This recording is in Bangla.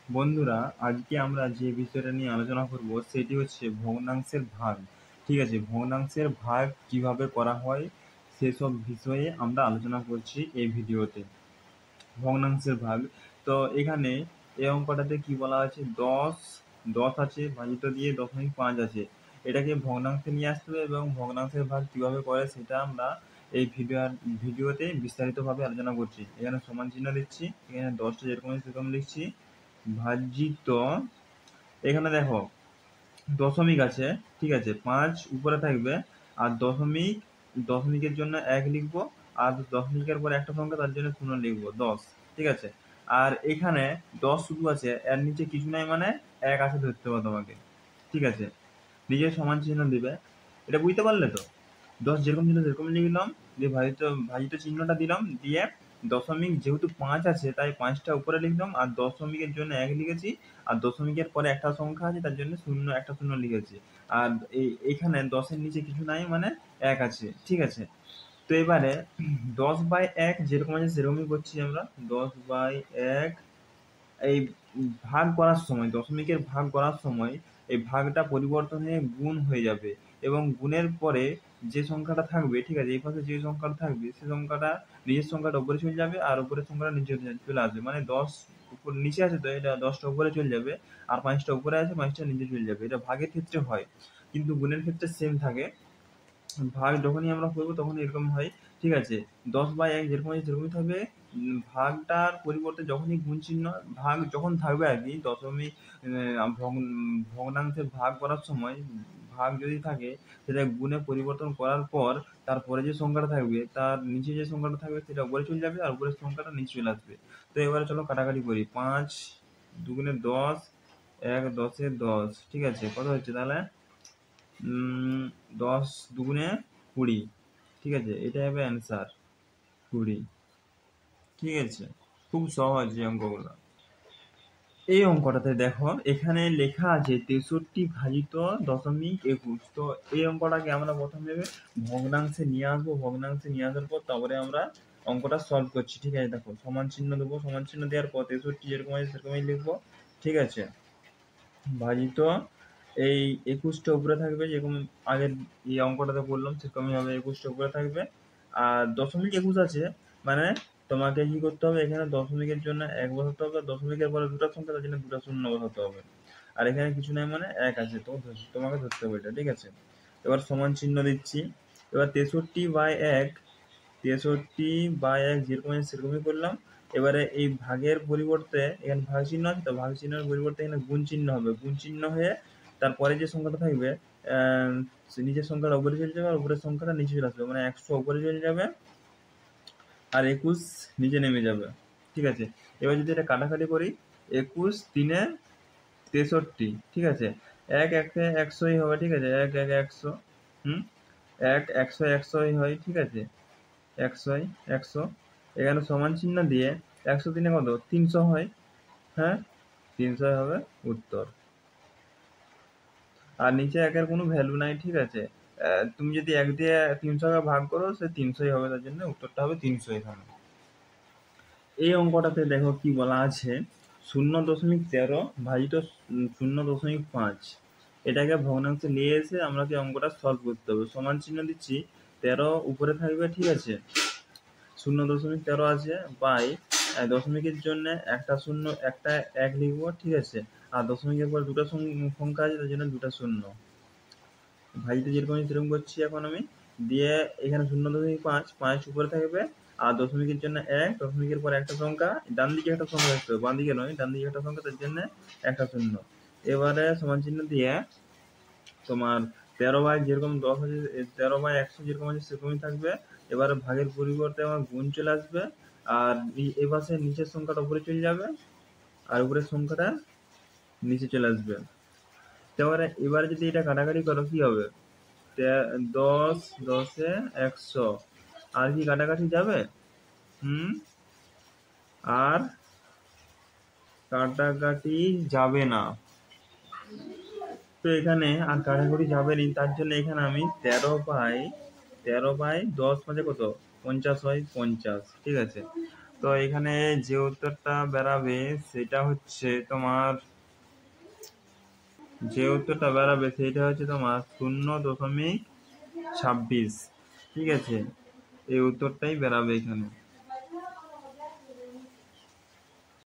বন্ধুরা, আজকে আমরা যে বিষয়টা নিয়ে আলোচনা করব সেটি হচ্ছে ভগ্নাংশের ভাগ। ঠিক আছে, ভগ্নাংশের ভাগ কিভাবে করা হয় সেসব বিষয়ে আমরা আলোচনা করছি এই ভিডিওতে। ভগ্নাংশের ভাগ, তো এখানে এই অঙ্কটাতে কি বলা আছে, 10 10 আছে ভাজিত দিয়ে 0.5 আছে। এটাকে ভগ্নাংশে নিয়ে আসতে হবে এবং ভগ্নাংশের ভাগ কিভাবে করে সেটা আমরা এই ভিডিওতে বিস্তারিতভাবে আলোচনা করছি। এখানে সমান চিহ্ন দিচ্ছি, এখানে 10টা যেরকম আছে সেরকম লিখছি, ভাজিত, এখানে দেখো দশমিক আছে, ঠিক আছে, 5 উপরে থাকবে, আর দশমিকের জন্য 1 লিখবো, আর দশমিকের পরে একটা সংখ্যা তার জন্য 0 লিখবো, 10। ঠিক আছে, আর এখানে 10 শুধু আছে, এর নিচে কিছু নাই, মানে 1 আছে ধরতে হবে তোমাকে। ঠিক আছে, নিজের সমান চিহ্ন দিবে। এটা বুঝতে পারলে তো? 10 যেরকম ছিল সেরকম লিখলাম, দিয়ে ভাজিত ভাজিত চিহ্নটা দিলাম, দিয়ে দশমিক যেহেতু 5 আছে তাই 5টা উপরে লিখলাম, আর দশমিকের জন্য 1 লিখেছি, আর দশমিকের পরে একটা সংখ্যা আছে তার জন্য একটা শূন্য লিখেছি। আর এইখানে 10-এর নিচে কিছু নাই, মানে 1 আছে। ঠিক আছে, তো এবারে 10/1 যেরকম আছে সেরকমই করছি আমরা। 10/1 এই ভাগ করার সময়, দশমিকের ভাগ করার সময় এই ভাগটা পরিবর্তন হয়ে গুণ হয়ে যাবে, এবং গুণের পরে যে সংখ্যাটা থাকবে, ঠিক আছে, এই পাশে যে সংখ্যাটা থাকবে সে সংখ্যাটা, নিজের সংখ্যাটা উপরে চলে যাবে, আর উপরের সংখ্যাটা নিচে চলে আসবে। মানে 10 উপর নিচে আছে, তো এটা 10টা উপরে চলে যাবে, আর 5টা উপরে আছে, 5টা নিচে চলে যাবে। এটা ভাগের ক্ষেত্রে হয়, কিন্তু গুণের ক্ষেত্রে সেম থাকে। ভাগ যখনই আমরা করবো তখনই এরকম হয়। ঠিক আছে, 10/1 যেরকম আছে সেরকমই থাকবে। ভাগটার পরিবর্তে যখনই গুণ চিহ্ন, ভাগ যখন থাকবে আর কি, দশমিক ভগ্নাংশে ভাগ করার সময় ভাগ যদি থাকে, সেটা গুণে পরিবর্তন করার পর তারপরে যে সংখ্যাটা থাকবে তার নিচে যে সংখ্যাটা থাকবে সেটা উপরে চলে যাবে, আর উপরের সংখ্যাটা নিচে চলে আসবে। তো এবারে চলো কাটাকাটি করি। 5 দুগুণে 10, 1 10-এ 10। ঠিক আছে, কত হচ্ছে তাহলে? 10 দুগুণে 20। ঠিক আছে, এটা হবে অ্যান্সার, 20। ঠিক আছে, খুব সহজ এই অঙ্কগুলো। এই অঙ্কটাতে দেখো এখানে লেখা আছে 63 ভাজিত 0.21। তো এই অঙ্কটাকে আমরা প্রথমে ভগ্নাংশে নিয়ে আসবো, ভগ্নাংশে নিয়ে আসার পর তারপরে আমরা অঙ্কটা সলভ করছি। ঠিক আছে, দেখো সমান চিহ্ন দেবো, সমান চিহ্ন দেওয়ার পর 63 যেরকম আছে সেরকমই লিখবো। ঠিক আছে, ভাজিত এই 21টা উপরে থাকবে, যেরকম আগের এই অঙ্কটাতে বললাম সেরকমই হবে, 21টা উপরে থাকবে। আর 0.21 আছে, মানে তোমাকে কি করতে হবে, এখানে দশমিকের জন্য 1 বসাতে হবে, দশমিকের পরে দুটো সংখ্যা তার জন্য দুটো শূন্য বসাতে হবে, আর এখানে কিছু নাই, মানে 1 আছে, তো তোমাকে ধরতে হবে এটা। ঠিক আছে, এবার সমান চিহ্ন দিচ্ছি। এবার 63/1, 63/1 যেরকম আছে সেরকমই করলাম। এবারে এই ভাগের পরিবর্তে এখানে ভাগ চিহ্ন আছে, তো ভাগ চিহ্নের পরিবর্তে এখানে গুণ চিহ্ন হবে। গুণ চিহ্ন হয়ে তারপরে যে সংখ্যাটা থাকবে, নিচের সংখ্যাটা উপরে চলে যাবে, আর উপরের সংখ্যাটা নিচে চলে আসবে, মানে 100 উপরে চলে যাবে আর 21 নিচে নেমে যাবে। ঠিক আছে, এবার যদি এটা কাটাকাটি করি, 21 3-এ 63। ঠিক আছে, 1 1-এ 100ই হবে। ঠিক আছে, 1 1 100, 1 100 100ই হয়। ঠিক আছে, 100ই 100, এখানে সমান চিহ্ন দিয়ে 100 3-এ কত 300 হয়। হ্যাঁ, 300 হবে উত্তর। আর নিচে 1-এর কোনো ভ্যালু নাই। ঠিক আছে, তুমি যদি 1 দিয়ে 300কে ভাগ করো সে 300ই হবে, তার জন্য উত্তরটা হবে 300 এখানে। এই অঙ্কটাতে দেখো কি বলা আছে, 0.13 ভাজিত 0.5। এটাকে ভগ্নাংশে নিয়ে এসে আমাকে অঙ্কটা সলভ করতে হবে। সমান চিহ্ন দিচ্ছি, 13 উপরে থাকবে। ঠিক আছে, 0.13 আছে, বাই দশমিকের জন্য একটা শূন্য, একটা 1 লিখবো। ঠিক আছে, আর দশমিকের পর দুটো সংখ্যা আছে তার জন্য দুটো শূন্য। ভাজিতে যেরকম আছে সেরকম করছি এখন আমি। দিয়ে এখানে 0.5, 5 উপরে থাকবে, আর দশমিকের জন্য 1, দশমিকের পর একটা সংখ্যা, ডান দিকে একটা সংখ্যা থাকতে হবে, বাঁ দিকে নয়, ডান দিকে একটা সংখ্যা, তার জন্য একটা শূন্য। এবারে সমান চিহ্ন দিয়ে তোমার 13/, যেরকম 10 আছে, 13/100 যেরকম আছে সেরকমই থাকবে। এবারে ভাগের পরিবর্তে আমার গুণ চলে আসবে, আর এই পাশে নিচের সংখ্যাটা উপরে চলে যাবে, আর উপরের সংখ্যাটা নিচে চলে আসবে। তো এবারে যদি এটা কাটাকাটি করো কি হবে, 10 10-এ 100, আর কি কাটাকাটি যাবে? আর কাটাকাটি যাবে না। তো এখানে আর কাটাকাটি যাবে না, তার জন্য এখানে আমি 13/10 মানে কত 50 হয়, 50। ঠিক আছে, তো এখানে যে উত্তরটা বেরাবে সেটা হচ্ছে তোমার, তোমার 0.26। ঠিক আছে, এই উত্তরটাই বেরাবে এখানে।